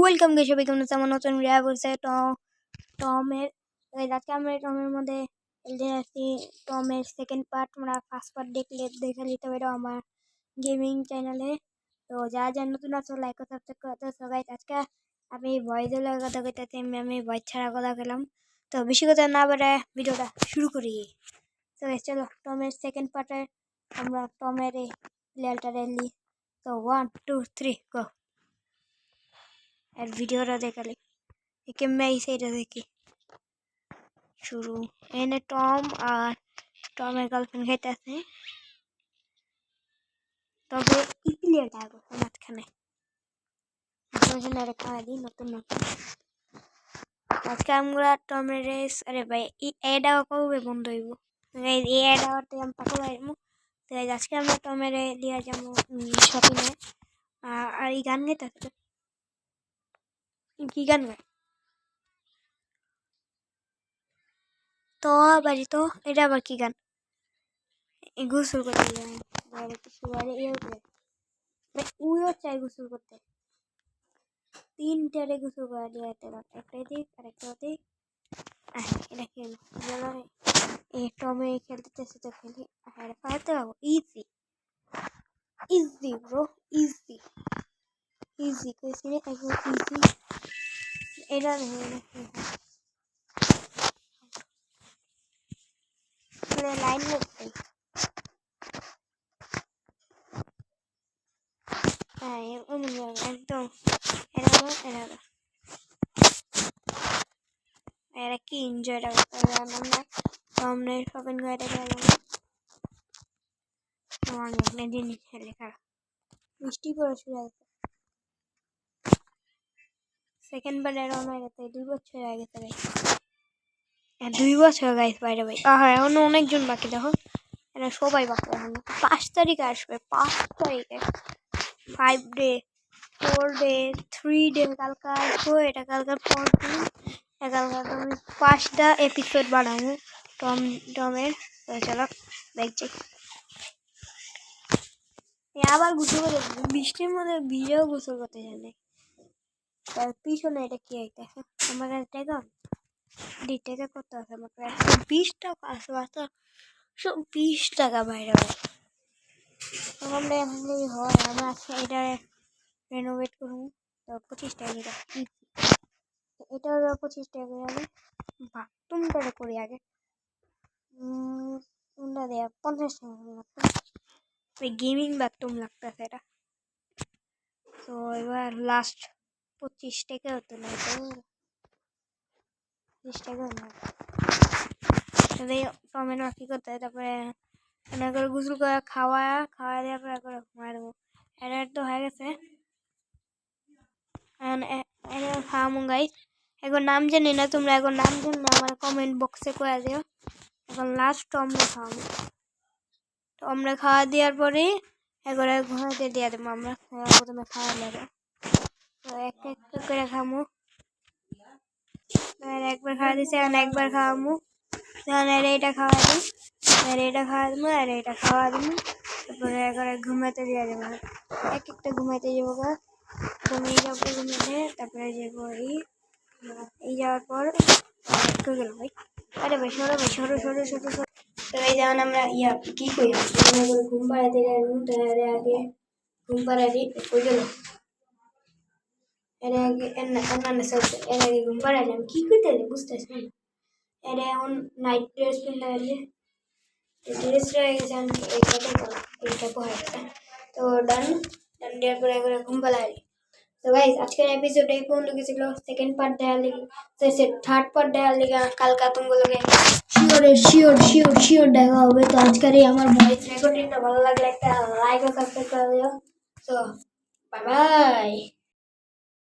Welcome গে সবাই, কেমন আছে? আমার নতুন ভিডিও বলছে টমের আজকে আমরা টমের মধ্যে খেলতে আসছি। টমের সেকেন্ড পার্ট, আমরা ফার্স্ট পার্ট দেখে নিতে পারো আমার গেমিং চ্যানেলে। তো যা যা নতুন আছে লাইক ও সাবস্ক্রাইব করতে সবাই। আজকে আমি ভয়েস ওভার কথা কইতেছি, আমি ভয়েস ছাড়া কথা গেলাম। তো বেশি কথা না বাড়ায় ভিডিওটা শুরু করি। তো চলো টমের সেকেন্ড পার্টে আমরা টমের এই প্লেয়ারটা রেলি। তো 1 2 3 গো। আর ভিডিওটা দেখালে একে मैं इसे দেখি শুরু। এনে টম আর টমের গার্লফ্রেন্ড খাইতেছে, তবে ইপিলিয়াটা করছে মাঝখানে। খাওয়া দিই নতুন নতুন। আজকে আমরা টমের রেস, আরে ভাই এডা কবে বন্ধ হইব? এই এডা করতে আমি পাগল হইব। তো আজকে আমরা টমের লিয়া যাবো শপিংয়ে। আর এই গান গাইতেছে, কি গান গায়? তো বাড়ি তো এটা আবার কি গান? গোসল করতে যায় বাইরে কিছু বাইরে উইও চাই গোসল করতে। তিনটারে গোসল করে দিয়ে একটা দিক আর একটা দিক। এটা খেলো এই টমে খেলতেছে তো খেলি। আর পারতে পারবো। Easy easy bro, easy easy কইছি রে, একদম ইজি। এটা লাইন লাগবে। একদম এরা কি এনজয় আমরা সামনে শপিং করে গেলাম। আমার মেঘনা জিনিস লেখা বৃষ্টি পড়া শুরু হয়েছে। সেকেন্ড বার এরকম হয়ে গেছে, 2 বছর হয়ে গেছে ভাই। 2 বছর গাইস বাইরে ভাই। এখন অনেকজন বাকি, দেখো এরা সবাই বাকি। এখন 5 তারিখে আসবে, 5 তারিখে। 5 ডে 4 ডে 3 ডে কালকে আসবো। এটা কালকে 4 দিন। কালকে আমি 5টা এপিসোড বানাবো টমের। চলো দেখছি। আবার গোসল করে বৃষ্টির মধ্যে ভিজেও গোসল করতে জানে। তার পিছনে এটা কি একটা আমার টাকা টাকা করতে আছে আমার 120 টাকা আছে, বাচ্চা 20 টাকা বাইরে আমরা এখন হয়। আমরা আজকে এটা রেনোভেট করবো, তো 25 টাকা এটা এটা 25 টাকা আমি বাথরুমটা করি আগে। দেয়া 50 টাকা গেমিং বাথরুম লাগতেছে এটা। তো এবার লাস্ট 25 টাকা হতো না, 20 টাকা না। টমেটো কি করতে হয়, তারপরে করে গোসল করে খাওয়া দেওয়ার পরে করে ঘুমাই দেবো। এটা তো হয়ে গেছে। খাওয়ামো গাইস। এখন নাম জানি না, তোমরা এখন নাম জানলে আমার কমেন্ট বক্সে করে দিও। এখন লাস্ট আমরা খাওয়া দেওয়ার পরে একবারে ঘুমাতে দিয়ে দেবো। আমরা প্রথমে খাওয়া নেবো, তো এক এক করে খামো। একবার খাওয়া দিচ্ছে, এখন একবার খাওয়ামো। তখন এটা খাওয়া দিই, আর এটা খাওয়া দেবো, আর এটা খাওয়া দেবো। তারপরে একবারে ঘুমাতে দিয়ে দেবো। এক একটা ঘুমাতে যাবো গা। ঘুমিয়ে যাবো, ঘুমিয়ে তারপরে যাবো এই যাওয়ার পর গেল ভাই। আরে ভাই সরো ভাই, সরো সরো সরো সরো। তো এই যেমন আমরা কি করি, ঘুম পাড়াতে গেলাম। তাহলে আগে ঘুম পাড়ালি কই গেল, এর আগে এর আগে ঘুম পাড়ালাম কি করতে বুঝতেছি না। এর এখন নাইট ড্রেস কিনতে গেলে ড্রেস রয়ে গেছে, এইটা পরে তো ডান দেওয়ার পরে একবার ঘুম পাড়ালি। তো গাইস আজকের এপিসোড এই পর্যন্ত গেছিল। সেকেন্ড পার্ট দেওয়ার লিগে, থার্ড পার্ট দেওয়ার লিগে কালকা তোমাগুলোকে শিওর দেখা হবে। তো আজকের এই আমার ভয়েস রেকর্ডিংটা ভালো লাগলে একটা লাইক ও সাবস্ক্রাইব করে দিও। তো বাই বাই।